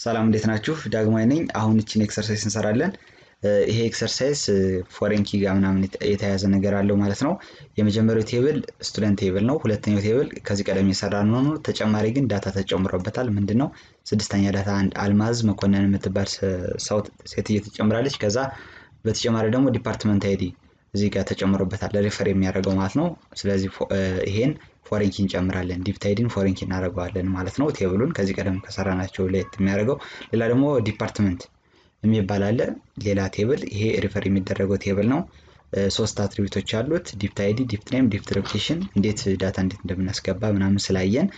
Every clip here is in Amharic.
ሰላም እንዴት ናችሁ? ዳግማዊ ነኝ። አሁን እቺን ኤክሰርሳይዝ እንሰራለን። ይሄ ኤክሰርሳይዝ ፎሬን ኪ ጋር ምናምን የተያያዘ ነገር አለው ማለት ነው። የመጀመሪያው ቴብል ስቱደንት ቴብል ነው። ሁለተኛው ቴብል ከዚህ ቀደም የሰራነው ነው። ተጨማሪ ግን ዳታ ተጨምሮበታል። ምንድነው? ስድስተኛ ዳታ አንድ አልማዝ መኮንን የምትባል ሰው ሴትዮ ተጨምራለች። ከዛ በተጨማሪ ደግሞ ዲፓርትመንት አይዲ እዚህ ጋር ተጨምሮበታል ሪፈር የሚያደርገው ማለት ነው። ስለዚህ ይሄን ፎሬን ኪ እንጨምራለን። ዲፕት አይዲን ፎሬን ኪ እናደርገዋለን ማለት ነው። ቴብሉን ከዚህ ቀደም ከሰራናቸው ለየት የሚያደርገው ሌላ ደግሞ ዲፓርትመንት የሚባል አለ። ሌላ ቴብል ይሄ ሪፈር የሚደረገው ቴብል ነው። ሶስት አትሪቢዩቶች አሉት። ዲፕት አይዲ፣ ዲፕት ኔም፣ ዲፕት ሎኬሽን እንዴት ዳታ እንዴት እንደምናስገባ ምናምን ስላየን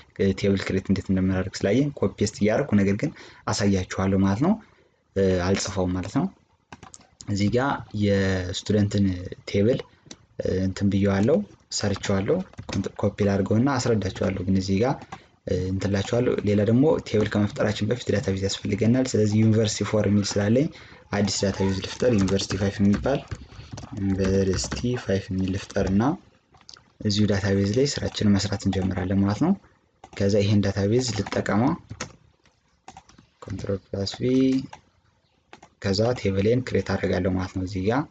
ቴብል ክሬት እንዴት እንደምናደርግ ስላየን ኮፒ ፔስት እያደረኩ ነገር ግን አሳያችኋለሁ ማለት ነው። አልጽፈውም ማለት ነው። እዚህ ጋር የስቱደንትን ቴብል እንትን ብየዋለሁ ሰርቻለሁ። ኮፒ ላድርገውና አስረዳችኋለሁ። ግን እዚህ ጋር እንትላችኋለሁ። ሌላ ደግሞ ቴብል ከመፍጠራችን በፊት ዳታቤዝ ያስፈልገናል። ስለዚህ ዩኒቨርሲቲ 4 የሚል ስላለኝ አዲስ ዳታቤዝ ልፍጠር። ዩኒቨርሲቲ 5 የሚባል ዩኒቨርሲቲ 5 የሚል ልፍጠርና እዚሁ ዳታቤዝ ላይ ስራችንን መስራት እንጀምራለን ማለት ነው። ከዛ ይሄን ዳታቤዝ ልጠቀመው ኮንትሮል+ቪ ከዛ ቴብሌን ክሬት አደርጋለሁ ማለት ነው። እዚህ ጋር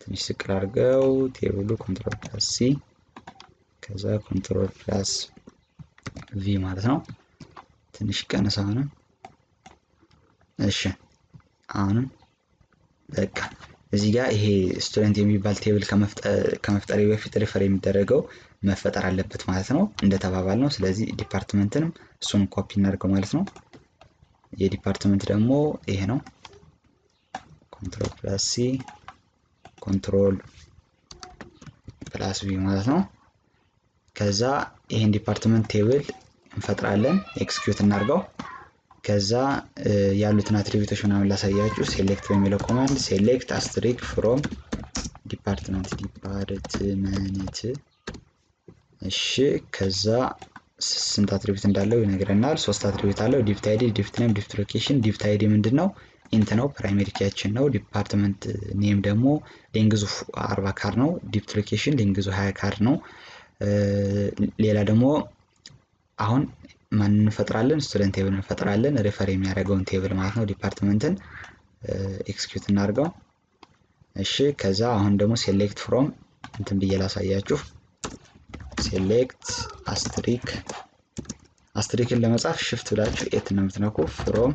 ትንሽ ስቅል አድርገው ቴብሉ ኮንትሮል+ሲ ከዛ ኮንትሮል+ቪ ማለት ነው። ትንሽ ቀነስ አሁንም እሺ አሁንም በቃ እዚህ ጋር ይሄ ስቱደንት የሚባል ቴብል ከመፍጠር በፊት ሪፈር የሚደረገው መፈጠር አለበት ማለት ነው እንደተባባል ነው። ስለዚህ ዲፓርትመንትንም እሱን ኮፒ እናድርገው ማለት ነው። የዲፓርትመንት ደግሞ ይሄ ነው ኮንትሮል+ሲ ኮንትሮል+ቪ ማለት ነው። ከዛ ይሄን ዲፓርትመንት ቴብል እንፈጥራለን። ኤክስኪዩት እናድርገው። ከዛ ያሉትን አትሪቢዩቶች ምናምን ላሳያችሁ። ሴሌክት በሚለው ኮማንድ ሴሌክት አስትሪክ ፍሮም ዲፓርትመንት እሺ ከዛ ስንት አትሪቢዩት እንዳለው ይነግረናል። ሶስት አትሪቢዩት አለው። ዲፕት አይዲ፣ ዲፕት ኔም፣ ዲፕት ሎኬሽን። ዲፕት አይዲ ምንድነው? ኢንት ነው፣ ፕራይመሪ ኪያችን ነው። ዲፓርትመንት ኔም ደግሞ ሌንግዙ 40 ካር ነው። ዲፕት ሎኬሽን ሌንግዙ 20 ካር ነው። ሌላ ደግሞ አሁን ማን እንፈጥራለን? ስቱደንት ቴብል እንፈጥራለን። ሪፈር የሚያደርገውን ቴብል ማለት ነው። ዲፓርትመንትን ኤክስኪዩት እናድርገው። እሺ ከዛ አሁን ደግሞ ሴሌክት ፍሮም እንትን ብዬ ላሳያችሁ። ሴሌክት አስትሪክን ለመጻፍ ሽፍት ብላችሁ ኤት ነው የምትነኩ። ፍሮም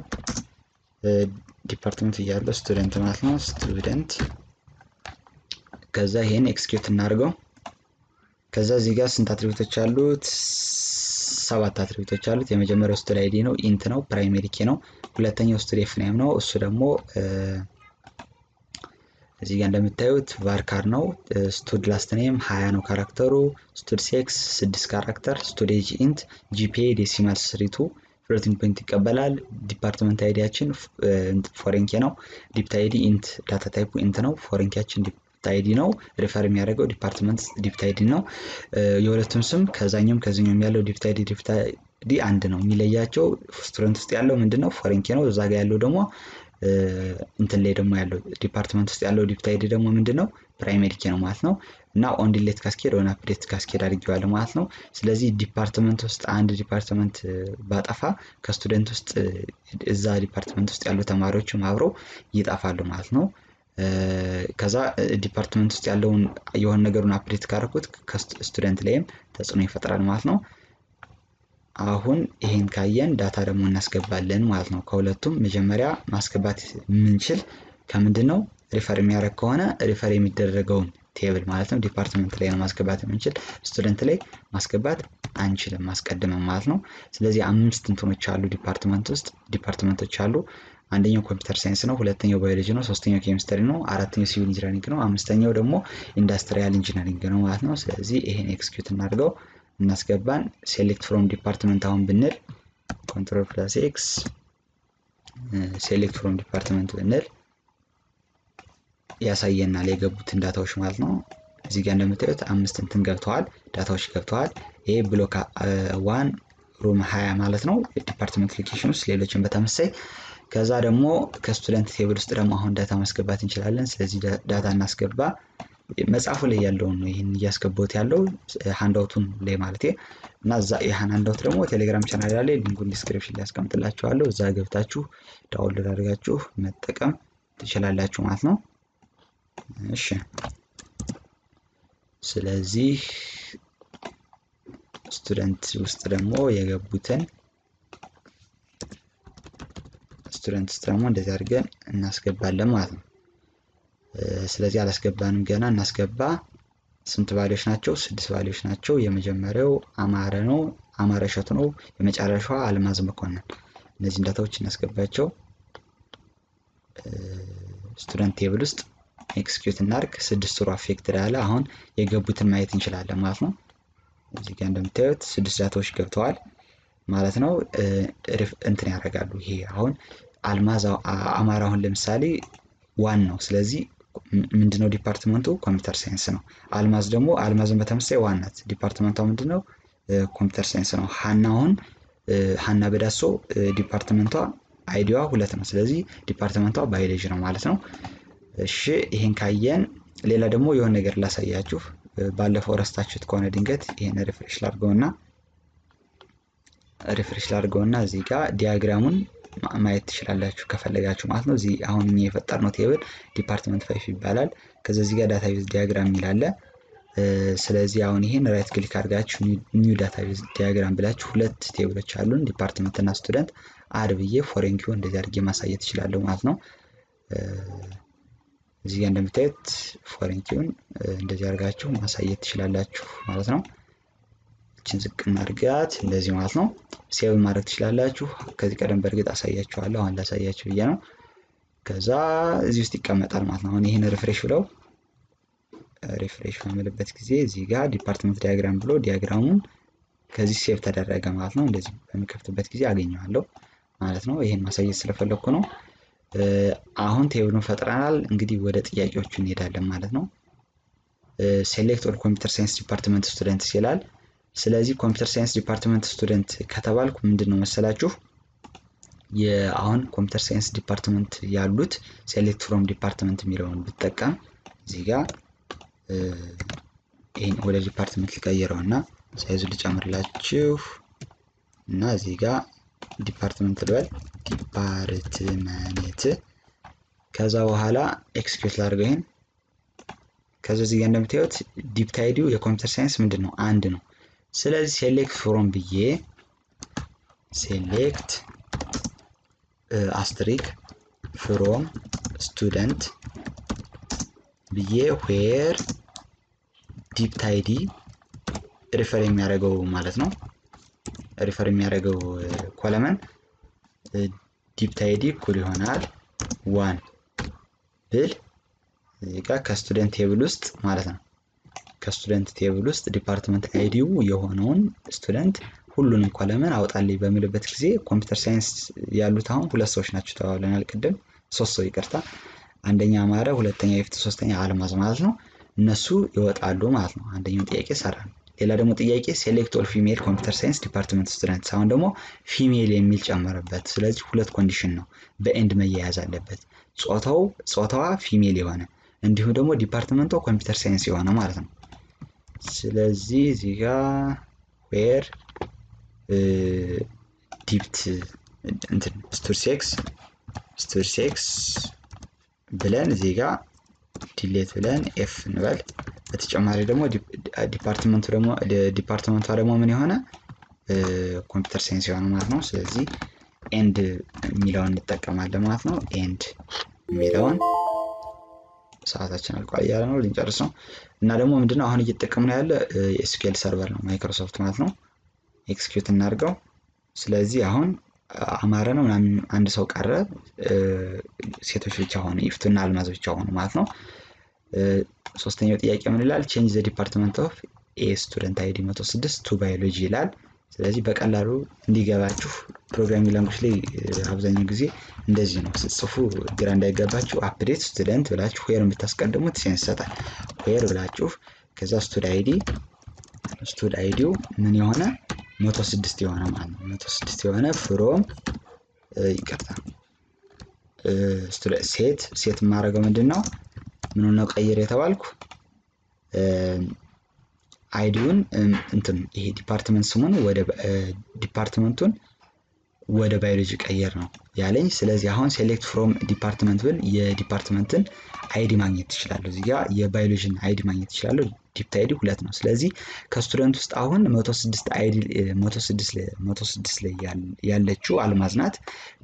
ዲፓርትመንት እያለው ስቱደንት ማለት ነው። ስቱደንት ከዛ ይሄን ኤክስኪዩት እናድርገው። ከዛ እዚህ ጋር ስንት አትሪቢዩቶች አሉት? 7 አትሪቢዩቶች አሉት። የመጀመሪያው ስቱድ አይዲ ነው፣ ኢንት ነው፣ ፕራይመሪ ኪ ነው። ሁለተኛው ስቱድ ኤፍ ኔም ነው። እሱ ደግሞ እዚህ ጋር እንደምታዩት ቫርካር ነው። ስቱድ ላስት ኔም 20 ነው ካራክተሩ። ስቱድ ሴክስ 6 ካራክተር። ስቱድ ኤጅ ኢንት፣ ጂፒኤ ዴሲማል 32 ፍሎቲንግ ፖይንት ይቀበላል። ዲፓርትመንት አይዲያችን ፎሬን ኪ ነው። ዲፕት አይዲ ኢንት፣ ዳታ ታይፑ ኢንት ነው። ፎሬን ኪያችን ዲፕት አይዲ ነው። ሪፈር የሚያደርገው ዲፓርትመንት ዲፕት አይዲ ነው። የሁለቱም ስም ከዛኛውም ከዚህኛውም ያለው ዲፕት አይዲ አንድ ነው። የሚለያቸው ስቱደንት ውስጥ ያለው ምንድነው? ፎሬን ኪ ነው። እዛ ጋር ያለው ደግሞ እንትን ላይ ደግሞ ያለው ዲፓርትመንት ውስጥ ያለው ዲፕት አይዲ ደግሞ ምንድነው? ፕራይመሪ ኪ ነው ማለት ነው። እና ኦን ዲሌት ካስኬድ ኦን አፕዴት ካስኬድ አድርጌዋለሁ ማለት ነው። ስለዚህ ዲፓርትመንት ውስጥ አንድ ዲፓርትመንት ባጠፋ ከስቱደንት ውስጥ እዛ ዲፓርትመንት ውስጥ ያሉ ተማሪዎችም አብረው ይጠፋሉ ማለት ነው። ከዛ ዲፓርትመንት ውስጥ ያለውን የሆነ ነገሩን አፕዴት ካደረኩት ከስቱደንት ላይም ተጽዕኖ ይፈጥራል ማለት ነው። አሁን ይሄን ካየን ዳታ ደግሞ እናስገባለን ማለት ነው። ከሁለቱም መጀመሪያ ማስገባት የምንችል ከምንድነው? ሪፈር የሚያደርግ ከሆነ ሪፈር የሚደረገውን ቴብል ማለት ነው ዲፓርትመንት ላይ ነው ማስገባት የምንችል። ስቱደንት ላይ ማስገባት አንችልም ማስቀደም ማለት ነው። ስለዚህ 5 እንትኖች አሉ ዲፓርትመንቶች አሉ። አንደኛው ኮምፒውተር ሳይንስ ነው፣ ሁለተኛው ባዮሎጂ ነው፣ ሶስተኛው ኬሚስትሪ ነው፣ አራተኛው ሲቪል ኢንጂነሪንግ ነው፣ አምስተኛው ደግሞ ኢንዱስትሪያል ኢንጂነሪንግ ነው ማለት ነው። ስለዚህ ይሄን ኤክስኪዩት እናድርገው። እናስገባን። ሴሌክት ፍሮም ዲፓርትመንት አሁን ብንል ኮንትሮል+ኤክስ ሴሌክት ፍሮም ዲፓርትመንት ብንል ያሳየናል የገቡትን ዳታዎች ማለት ነው። እዚህ ጋር እንደምታዩት 5 እንትን ገብተዋል፣ ዳታዎች ገብተዋል። ይሄ ብሎክ 1 ሩም 20 ማለት ነው ዲፓርትመንት ሎኬሽን ውስጥ ሌሎችን በተመሳይ። ከዛ ደግሞ ከስቱደንት ቴብል ውስጥ ደግሞ አሁን ዳታ ማስገባት እንችላለን። ስለዚህ ዳታ እናስገባ። መጽሐፉ ላይ ያለው ነው ይሄን እያስገባሁት ያለው ሃንዳውቱን ላይ ማለት እና እዛ ይሄን ሃንዳውት ደግሞ ቴሌግራም ቻናል ላይ ሊንኩን ዲስክሪፕሽን ላይ አስቀምጥላችኋለሁ። እዛ ገብታችሁ ዳውንሎድ አድርጋችሁ መጠቀም ትችላላችሁ ማለት ነው። እሺ ስለዚህ ስቱደንት ውስጥ ደግሞ የገቡትን ስቱደንት ደግሞ እንደዚህ አድርገን እናስገባለን ማለት ነው። ስለዚህ አላስገባንም ገና እናስገባ። ስንት ቫልዩዎች ናቸው? 6 ቫልዩዎች ናቸው። የመጀመሪያው አማረ ነው፣ አማረ እሸቱ ነው። የመጨረሻዋ አልማዝ መኮንን። እነዚህ ዳታዎች እናስገባቸው። ስቱደንት ቴብል ውስጥ ኤክስኪዩት እናርግ። 6 ሮ አፌክትድ አለ። አሁን የገቡትን ማየት እንችላለን ማለት ነው። እዚህ ጋር እንደምታዩት 6 ዳታዎች ገብተዋል ማለት ነው። እንትን ያደርጋሉ። ይሄ አሁን አልማዝ አማራ አሁን ለምሳሌ ዋን ነው። ስለዚህ ምንድነው ዲፓርትመንቱ? ኮምፒውተር ሳይንስ ነው። አልማዝ ደግሞ አልማዝን በተመሳሳይ ዋን ናት። ዲፓርትመንቷ ምንድነው? ኮምፒውተር ሳይንስ ነው። ሀና አሁን ሀና በዳሶ ዲፓርትመንቷ አይዲዋ 2 ነው። ስለዚህ ዲፓርትመንቷ ባዮሎጂ ነው ማለት ነው። እሺ ይሄን ካየን ሌላ ደግሞ የሆነ ነገር ላሳያችሁ። ባለፈው ረስታችሁት ከሆነ ድንገት ይሄን ሪፍሬሽ ላድርገውና እዚህ ጋር ዲያግራሙን ማየት ትችላላችሁ ከፈለጋችሁ ማለት ነው። እዚህ አሁን እኛ የፈጠርነው ቴብል ዲፓርትመንት 5 ይባላል። ከዛ እዚህ ጋር ዳታቤዝ ዲያግራም ይላል። ስለዚህ አሁን ይሄን ራይት ክሊክ አድርጋችሁ ኒው ዳታቤዝ ዲያግራም ብላችሁ ሁለት ቴብሎች አሉን ዲፓርትመንት እና ስቱደንት አድ ብዬ ፎሬን ኪው እንደዚህ አድርጌ ማሳየት እችላለሁ ማለት ነው። እዚህ ጋር እንደምታዩት ፎሬን ኪውን እንደዚህ አድርጋችሁ ማሳየት ትችላላችሁ ማለት ነው። እቺን ዝቅ እናድርጋት እንደዚህ ማለት ነው። ሴቭ ማድረግ ትችላላችሁ። ከዚህ ቀደም በእርግጥ አሳያችኋለሁ፣ አሁን ላሳያችሁ ብዬ ነው። ከዛ እዚህ ውስጥ ይቀመጣል ማለት ነው። አሁን ይሄን ሪፍሬሽ ብለው ሪፍሬሽ በምልበት ጊዜ እዚህ ጋር ዲፓርትመንት ዲያግራም ብሎ ዲያግራሙን ከዚህ ሴቭ ተደረገ ማለት ነው። እንደዚህ በሚከፍትበት ጊዜ አገኘዋለሁ ማለት ነው። ይሄን ማሳየት ስለፈለኩ ነው። አሁን ቴብሉን ፈጥረናል። እንግዲህ ወደ ጥያቄዎቹ እንሄዳለን ማለት ነው። ሴሌክት ኦል ኮምፒውተር ሳይንስ ዲፓርትመንት ስቱደንትስ ይላል። ስለዚህ ኮምፒውተር ሳይንስ ዲፓርትመንት ስቱደንት ከተባልኩ ምንድነው መሰላችሁ? የአሁን ኮምፒውተር ሳይንስ ዲፓርትመንት ያሉት ሴሌክት ፍሮም ዲፓርትመንት የሚለውን ብጠቀም እዚህ ጋር ይሄን ወደ ዲፓርትመንት ልቀይረውና ሳይዙ ልጨምርላችሁ እና እዚህ ጋር ዲፓርትመንት ልበል ዲፓርትመንት። ከዛ በኋላ ኤክስኪዩት ላድርገው ይሄን። ከዛ እዚህ ጋር እንደምታዩት ዲፕ ታይዲው የኮምፒውተር ሳይንስ ምንድነው? 1 ነው። ስለዚህ ሴሌክት ፍሮም ብዬ ሴሌክት አስትሪክ ፍሮም ስቱደንት ብዬ ዌር ዲፕ ታይዲ ሪፈር የሚያደርገው ማለት ነው። ሪፈር የሚያደርገው ኮለመን ዲፕ ታይዲ እኩል ይሆናል 1 ብል እዚህ ጋር ከስቱደንት ቴብል ውስጥ ማለት ነው። ከስቱደንት ቴብል ውስጥ ዲፓርትመንት አይዲው የሆነውን ስቱደንት ሁሉንም ኮለመን አውጣልኝ በሚልበት ጊዜ ኮምፒውተር ሳይንስ ያሉት አሁን 2 ሰዎች ናቸው ተባብለናል ቅድም። 3 ሰው ይቅርታ፣ አንደኛ አማረ፣ ሁለተኛ ይፍት፣ ሶስተኛ አልማዝ ማለት ነው። እነሱ ይወጣሉ ማለት ነው። አንደኛው ጥያቄ ሰራን። ሌላ ደግሞ ጥያቄ ሴሌክት ኦል ፊሜል ኮምፒውተር ሳይንስ ዲፓርትመንት ስቱደንትስ፣ አሁን ደግሞ ፊሜል የሚል ጨመረበት። ስለዚህ 2 ኮንዲሽን ነው በኤንድ መያያዝ አለበት። ጾታዋ ፊሜል የሆነ እንዲሁም ደግሞ ዲፓርትመንቱ ኮምፒውተር ሳይንስ የሆነ ማለት ነው። ስለዚህ እዚህ ጋር ዌር ዲፕት እንትን ስቱድ ሴክስ ብለን እዚህ ጋር ዲሌት ብለን ኤፍ እንበል። በተጨማሪ ደግሞ ዲፓርትመንቷ ደግሞ ምን የሆነ ኮምፒውተር ሳይንስ የሆነ ማለት ነው። ስለዚህ ኤንድ የሚለውን እንጠቀማለን ማለት ነው። ኤንድ የሚለውን ሰዓታችን አልቋል እያለ ነው፣ ልንጨርስ ነው። እና ደግሞ ምንድነው አሁን እየተጠቀምነው ያለ ኤስኪዩኤል ሰርቨር ነው ማይክሮሶፍት ማለት ነው። ኤክስኪዩት እናድርገው። ስለዚህ አሁን አማረ ነው ምናምን አንድ ሰው ቀረ፣ ሴቶች ብቻ ሆነ፣ ይፍቱና አልማዝ ብቻ ሆነ ማለት ነው። ሶስተኛው ጥያቄ ምን ይላል? ቼንጅ ዘ ዲፓርትመንት ኦፍ ኤ ስቱደንት አይዲ 106 ቱ ባዮሎጂ ይላል። ስለዚህ በቀላሉ እንዲገባችሁ ፕሮግራሚንግ ላንጉጅ ላይ አብዛኛው ጊዜ እንደዚህ ነው ስትጽፉ ግራ እንዳይገባችሁ አፕዴት ስቱደንት ብላችሁ ዌር የምታስቀድሙት ሴንስ ይሰጣል። ዌር ብላችሁ ከዛ ስቱድ አይዲው ምን የሆነ 106 የሆነ ማለት ነው። 106 የሆነ ፍሮም ይቅርታ ሴት ማድረገው ምንድነው? ምን ነው ቀይር የተባልኩ አይዲውን እንትን ይሄ ዲፓርትመንት ስሙን ወደ ዲፓርትመንቱን ወደ ባዮሎጂ ቀየር ነው ያለኝ። ስለዚህ አሁን ሴሌክት ፍሮም ዲፓርትመንት ብል የዲፓርትመንትን አይዲ ማግኘት ትችላለሁ። እዚህ ጋር የባዮሎጂን አይዲ ማግኘት ትችላለሁ። ዲፕት አይዲ 2 ነው። ስለዚህ ከስቱደንት ውስጥ አሁን 106 ላይ ያለችው አልማዝ ናት።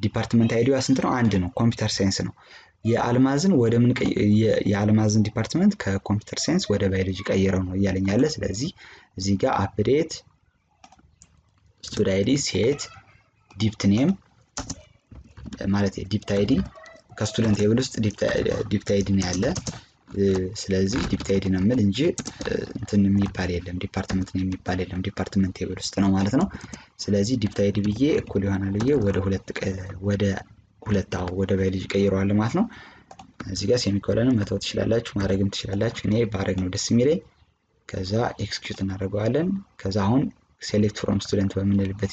ዲፓርትመንት አይዲዋ ስንት ነው? 1 ነው። ኮምፒውተር ሳይንስ ነው። የአልማዝን የአልማዝን ዲፓርትመንት ከኮምፒውተር ሳይንስ ወደ ባዮሎጂ ቀይረው ነው እያለኝ ያለ። ስለዚህ እዚህ ጋር አፕዴት ስቱድ አይዲ ሴት ዲፕት ኔም ማለት ዲፕት አይዲ ከስቱደንት ቴብል ውስጥ ዲፕት አይዲ ነው ያለ። ስለዚህ ዲፕት አይዲ ነው የምል እንጂ እንትን የሚባል የለም፣ ዲፓርትመንት ነው የሚባል የለም። ዲፓርትመንት ቴብል ውስጥ ነው ማለት ነው። ስለዚህ ዲፕት አይዲ ብዬ እኩል ይሆናል ብዬ ወደ ባዮሎጂ ቀይረዋል ማለት ነው። እዚህ ጋር ሴሚኮለን መተው ትችላላችሁ፣ ማድረግም ትችላላችሁ። እኔ ባረግ ነው ደስ የሚለኝ። ከዛ ኤክስኪዩት እናደርገዋለን። ከዛ አሁን ሴሌክት ፍሮም ስቱደንት በምንልበት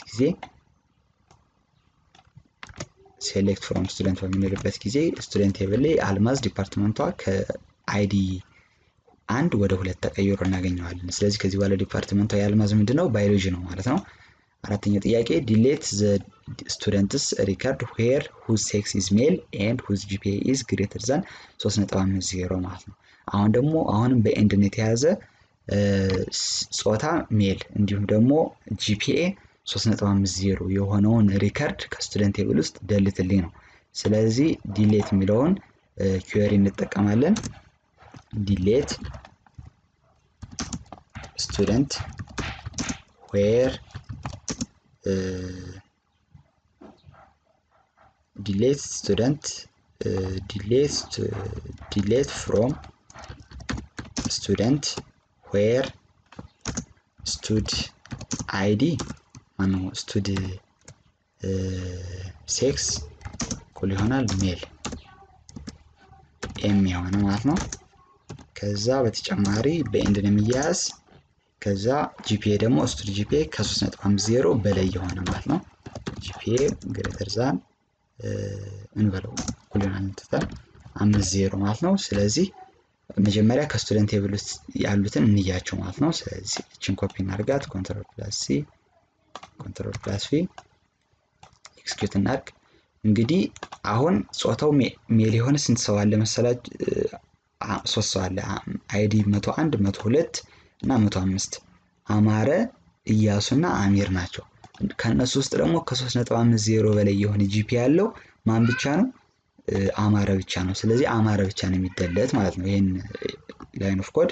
ጊዜ ስቱደንት ቴብል ላይ አልማዝ ዲፓርትመንቷ ከአይዲ 1 ወደ 2 ተቀይሮ እናገኘዋለን። ስለዚህ ከዚህ በኋላ ዲፓርትመንቷ የአልማዝ ምንድነው? ባዮሎጂ ነው ማለት ነው። አራተኛው ጥያቄ ዲሌት ዘ ስቱደንትስ ሪከርድ ዌር ሁዝ ሴክስ ኢዝ ሜል ኤንድ ሁዝ ጂፒኤ ኢዝ ግሬተር ዛን 3.50 ማለት ነው። አሁን ደግሞ አሁንም በኤንድ ነው የተያዘ ጾታ ሜል እንዲሁም ደግሞ ጂፒኤ 3.50 የሆነውን ሪከርድ ከስቱደንት ቴብል ውስጥ ደልትልኝ ነው። ስለዚህ ዲሌት የሚለውን ኩዌሪ እንጠቀማለን። ዲሌት ስቱደንት ዌር delete from student where stud id stud sex እኩል ይሆናል ሜል ኤም የሆነ ማለት ነው። ከዛ በተጨማሪ በኤንድ ነው የሚያያዝ። ከዛ ጂፒኤ ደግሞ ስቱድ ጂፒኤ ከ3.50 በላይ የሆነ ማለት ነው። ጂፒኤ ግሬተር ዛን እንበለው እኩል ይሆናል 50 ማለት ነው። ስለዚህ መጀመሪያ ከስቱደንት ቴብል ውስጥ ያሉትን እንያቸው ማለት ነው። ስለዚህ እቺን ኮፒ እናድርጋት፣ ኮንትሮል ፕላስ ሲ ኮንትሮል ፕላስ ቪ ኤክስኪዩት እናድርግ። እንግዲህ አሁን ጾታው ሜል የሆነ ስንት ሰው አለ መሰላችሁ? 3 ሰው አለ። አይዲ 101 102 እና 105 አማረ ኢያሱና አሚር ናቸው። ከነሱ ውስጥ ደግሞ ከ3.50 በላይ የሆነ ጂፒ ያለው ማን ብቻ ነው? አማረ ብቻ ነው። ስለዚህ አማረ ብቻ ነው የሚደለት ማለት ነው። ይሄን ላይን ኦፍ ኮድ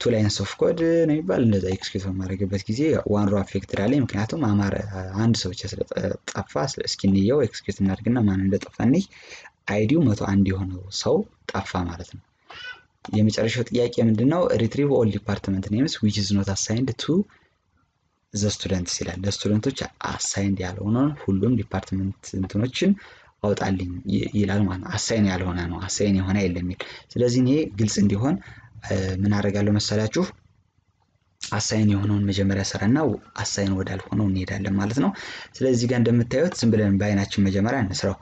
2 ላይንስ ኦፍ ኮድ ነው የሚባል። እንደዛ ኤክስኪዩት በማድረግበት ጊዜ ዋን ሮ አፌክትድ አለኝ፣ ምክንያቱም አማረ አንድ ሰው ብቻ ስለጠፋ። እስኪ እንየው፣ ኤክስኪዩት እናድርግና ማን እንደጠፋ እንይ። አይዲው 101 የሆነው ሰው ጠፋ ማለት ነው። የመጨረሻው ጥያቄ ምንድነው? ሪትሪቭ ኦል ዲፓርትመንት ኔምስ which is not assigned to the students ይላል። ለስቱደንቶች አሳይንድ ያልሆነውን ሁሉም ዲፓርትመንት እንትኖችን አውጣልኝ ይላል ማለት ነው። አሳይን ያልሆነ ነው፣ አሳይን የሆነ የለም ይል። ስለዚህ ይሄ ግልጽ እንዲሆን ምን አደርጋለሁ መሰላችሁ? አሳይን የሆነውን መጀመሪያ ሰራና አሳይን ወዳልሆነው እንሄዳለን ማለት ነው። ስለዚህ እዚህ ጋር እንደምታዩት ዝም ብለን በአይናችን መጀመሪያ እንስራው።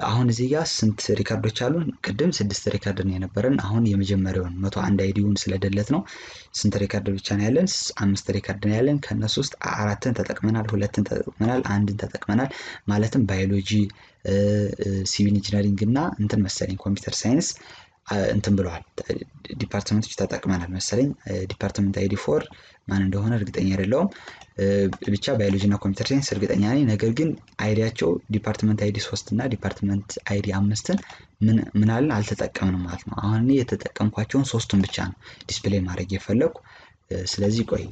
አሁን እዚህ ጋር ስንት ሪካርዶች አሉን? ቅድም 6 ሪካርድ ነው የነበረን። አሁን የመጀመሪያውን 101 አይዲውን ስለደለት ነው ስንት ሪካርድ ብቻ ነው ያለን? 5 ሪካርድ ነው ያለን። ከነሱ ውስጥ 4ን ተጠቅመናል፣ 2ን ተጠቅመናል፣ 1ን ተጠቅመናል። ማለትም ባዮሎጂ፣ ሲቪል ኢንጂነሪንግ እና እንትን መሰለኝ ኮምፒውተር ሳይንስ እንትን ብለዋል ዲፓርትመንቶች ተጠቅመናል መሰለኝ። ዲፓርትመንት አይዲ 4 ማን እንደሆነ እርግጠኛ አይደለሁም። ብቻ ባዮሎጂ እና ኮምፒውተር ሳይንስ እርግጠኛ ነኝ። ነገር ግን አይዲያቸው ዲፓርትመንት አይዲ 3 እና ዲፓርትመንት አይዲ 5ን ምን አለን አልተጠቀምንም ማለት ነው። አሁን እኔ የተጠቀምኳቸውን 3ቱን ብቻ ነው ዲስፕሌይ ማድረግ የፈለኩ። ስለዚህ ቆይ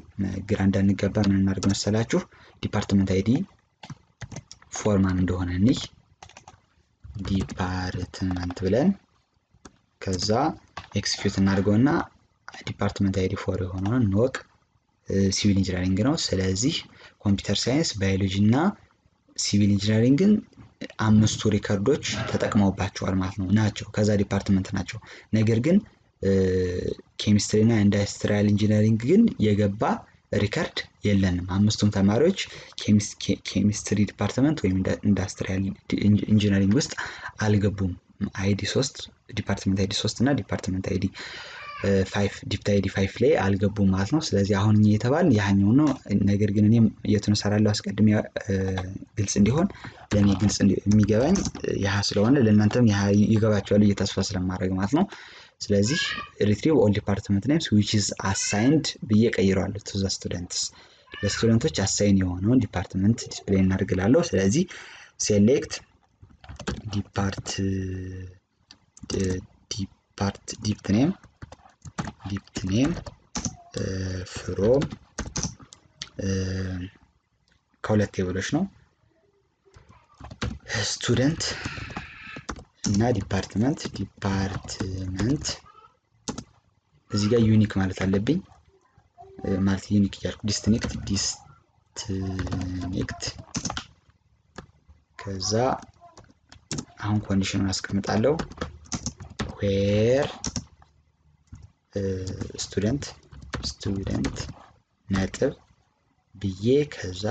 ግራ እንዳንገባ ምን እናድርግ መሰላችሁ? ዲፓርትመንት አይዲ 4 ማን እንደሆነ እንይ። ዲፓርትመንት ብለን ከዛ ኤክስኪዩት እናድርገውና ዲፓርትመንት አይዲ 4 የሆነውን እንወቅ። ሲቪል ኢንጂነሪንግ ነው። ስለዚህ ኮምፒውተር ሳይንስ፣ ባዮሎጂ እና ሲቪል ኢንጂነሪንግን 5ቱ ሪከርዶች ተጠቅመውባቸዋል ማለት ነው ናቸው። ከዛ ዲፓርትመንት ናቸው። ነገር ግን ኬሚስትሪ እና ኢንዱስትሪያል ኢንጂነሪንግ ግን የገባ ሪከርድ የለንም። 5ቱም ተማሪዎች ኬሚስትሪ ዲፓርትመንት ወይም ኢንዱስትሪያል ኢንጂነሪንግ ውስጥ አልገቡም። አይዲ 3 ዲፓርትመንት አይዲ 3 እና ዲፓርትመንት አይዲ 5 ዲፕት አይዲ 5 ላይ አልገቡም ማለት ነው። ስለዚህ አሁን እኛ የተባልን ያኛው ነው። ነገር ግን እኔም የቱን ሰራለሁ አስቀድሜ ግልጽ እንዲሆን ለኔ ግልጽ የሚገባኝ ያህ ስለሆነ ለእናንተም ያህ ይገባችኋል እየተስፋ ስለማድረግ ማለት ነው። ስለዚህ retrieve all department names which is assigned ብዬ ቀይረዋለሁ to the students ለስቱደንቶች አሳይን የሆነውን ዲፓርትመንት ዲስፕሌይ እናድርግላለሁ። ስለዚህ select dipt name from ከሁለት ቴብሎች ነው ስቱደንት እና ዲፓርትመንት እዚህ ጋር ዩኒክ ማለት አለብኝ ማለት ዩኒክ ያልኩ ዲስቲንክት ከዛ አሁን ኮንዲሽኑን አስቀምጣለሁ where student ነጥብ ብዬ ከዛ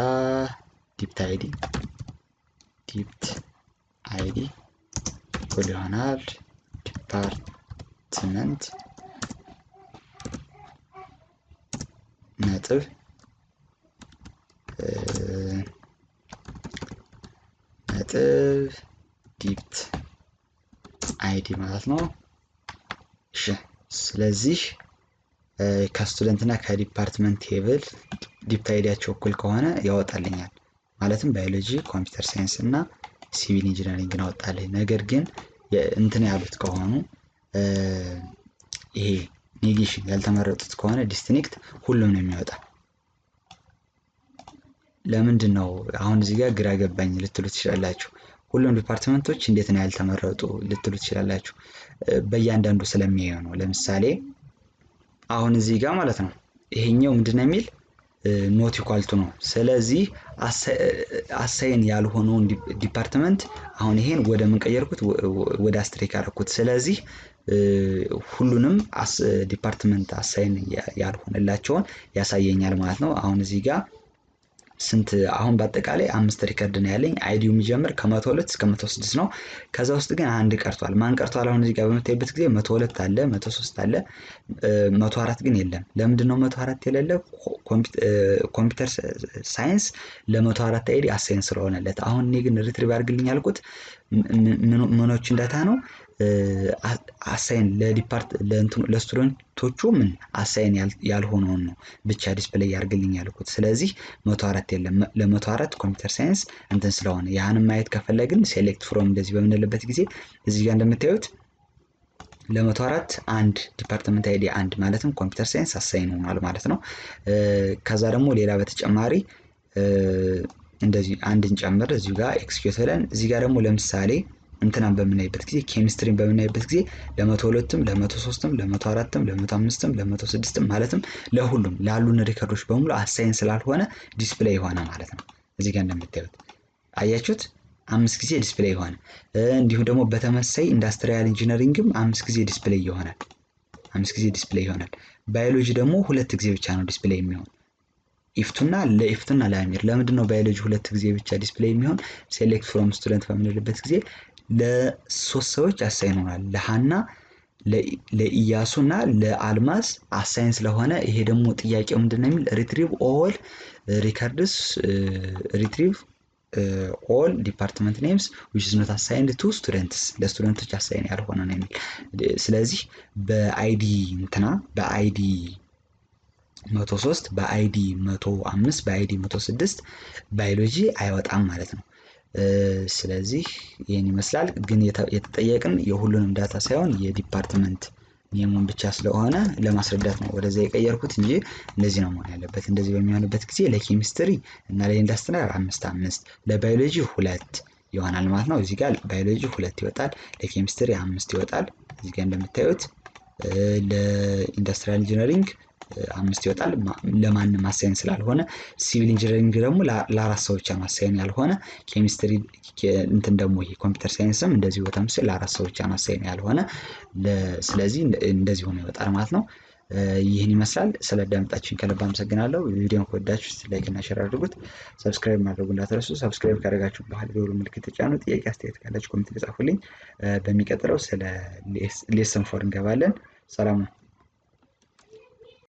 dipt id እኩል ይሆናል ዲፓርትመንት ነጥብ dipt id ማለት ነው። እሺ ስለዚህ ከስቱደንት እና ከዲፓርትመንት ቴብል dipt አይዲያቸው እኩል ከሆነ ያወጣልኛል ማለትም ባዮሎጂ ኮምፒውተር ሳይንስ እና ሲቪል ኢንጂነሪንግ ነው ያወጣልኝ። ነገር ግን እንትን ያሉት ከሆኑ ይሄ ኔጌሽን ያልተመረጡት ከሆነ ዲስቲንክት ሁሉም ነው የሚወጣ። ለምንድን ነው አሁን እዚህ ጋር ግራ ገባኝ ልትሉት ትችላላችሁ። ሁሉም ዲፓርትመንቶች እንዴት ነው ያልተመረጡ ልትሉት ትችላላችሁ። በእያንዳንዱ ስለሚያዩ ነው። ለምሳሌ አሁን እዚህ ጋር ማለት ነው ይሄኛው ምንድነው የሚል ኖት ኢኳል ቱ ነው። ስለዚህ አሳይን ያልሆነውን ዲፓርትመንት አሁን ይሄን ወደ ምን ቀየርኩት ወደ አስትሪክ አደረኩት። ስለዚህ ሁሉንም ዲፓርትመንት አሳይን ያልሆነላቸውን ያሳየኛል ማለት ነው። አሁን እዚህ ጋር ስንት አሁን በአጠቃላይ 5 ሪከርድ ነው ያለኝ። አይዲው የሚጀምር ከ102 እስከ 106 ነው። ከዛ ውስጥ ግን አንድ ቀርቷል። ማን ቀርቷል? አሁን እዚህ ጋር በመታየበት ጊዜ 102 አለ፣ 103 አለ፣ 104 ግን የለም። ለምንድን ነው 104 የሌለ? ኮምፒውተር ሳይንስ ለ104 አይዲ አሳይን ስለሆነለት። አሁን እኔ ግን ሪትሪቭ አድርግልኝ ያልኩት ምኖችን ዳታ ነው አሳይን ለስቱደንቶቹ ምን አሳይን ያልሆነውን ነው ብቻ ዲስፕሌይ ያርግልኝ ያልኩት። ስለዚህ 104 የለም። ለ104 ኮምፒውተር ሳይንስ እንትን ስለሆነ ያንን ማየት ከፈለግን ሴሌክት ፍሮም እንደዚህ በምንልበት ጊዜ እዚህ ጋር እንደምታዩት ለ104 አንድ ዲፓርትመንት አይዲ አንድ ማለትም ኮምፒውተር ሳይንስ አሳይን ሆኗል ማለት ነው። ከዛ ደግሞ ሌላ በተጨማሪ እንደዚህ አንድን ጨምር እዚህ ጋር ኤክስኪዩት ብለን እዚህ ጋር ደግሞ ለምሳሌ እንትናን በምናይበት ጊዜ ኬሚስትሪን በምናይበት ጊዜ ለ102ም ለ103ም ለ104ም ለ105ም ለ106ም ማለትም ለሁሉም ላሉን ሪከርዶች በሙሉ አሳይን ስላልሆነ ዲስፕሌይ ሆነ ማለት ነው። እዚህ ጋር እንደምታዩት አያችሁት 5 ጊዜ ዲስፕሌይ ሆነ። እንዲሁም ደግሞ በተመሳይ ኢንዳስትሪያል ኢንጂነሪንግም 5 ጊዜ ዲስፕሌይ ይሆናል። 5 ጊዜ ዲስፕሌይ ይሆናል። ባዮሎጂ ደግሞ 2 ጊዜ ብቻ ነው ዲስፕሌይ የሚሆን። ኢፍቱና ለአሚር ለምንድን ነው ባዮሎጂ 2 ጊዜ ብቻ ዲስፕሌይ የሚሆን? ሴሌክት ፍሮም ስቱደንት በምንልበት ጊዜ ለሶስት ሰዎች አሳይን ሆኗል። ለሃና ለኢያሱና ለአልማዝ አሳይን ስለሆነ ይሄ ደግሞ ጥያቄው ምንድነው የሚል retrieve all records retrieve all department names which is not assigned to students ለስቱደንቶች አሳይን ያልሆነ ነው የሚል። ስለዚህ በአይዲ እንትና በአይዲ 103 በአይዲ 105 በአይዲ 106 ባዮሎጂ አይወጣም ማለት ነው። ስለዚህ ይሄን ይመስላል። ግን የተጠየቅን የሁሉንም ዳታ ሳይሆን የዲፓርትመንት ኔሙን ብቻ ስለሆነ ለማስረዳት ነው ወደዛ የቀየርኩት እንጂ እንደዚህ ነው መሆን ያለበት። እንደዚህ በሚሆንበት ጊዜ ለኬሚስትሪ እና ለኢንዳስትሪያል 5 ለባዮሎጂ 2 ይሆናል ማለት ነው። እዚህ ጋር ባዮሎጂ 2 ይወጣል፣ ለኬሚስትሪ 5 ይወጣል። እዚህ ጋር እንደምታዩት ለኢንዳስትሪያል ኢንጂነሪንግ 5 ይወጣል ለማንም አሳይን ስላልሆነ። ሲቪል ኢንጂነሪንግ ደግሞ ለአራት ሰው ብቻ አሳይን ያልሆነ። ኬሚስትሪ እንትን ደግሞ ይሄ ኮምፒውተር ሳይንስም እንደዚህ በተመሳሳይ ለአራት ሰው ብቻ አሳይን ያልሆነ። ስለዚህ እንደዚህ ሆኖ ይወጣል ማለት ነው። ይህን ይመስላል። ስለዳመጣችሁኝ ከልብ አመሰግናለሁ። ቪዲዮውን ከወዳችሁት ላይክ እና ሼር አድርጉት። ሰብስክራይብ ማድረጉ እንዳትረሱ። ሰብስክራይብ ካደረጋችሁ በኋላ የደወል ምልክት ተጫኑ። ጥያቄ አስተያየት ካላችሁ ኮሜንት ላይ ጻፉልኝ። በሚቀጥለው ስለ ሌሰን 4 እንገባለን። ሰላም ነው።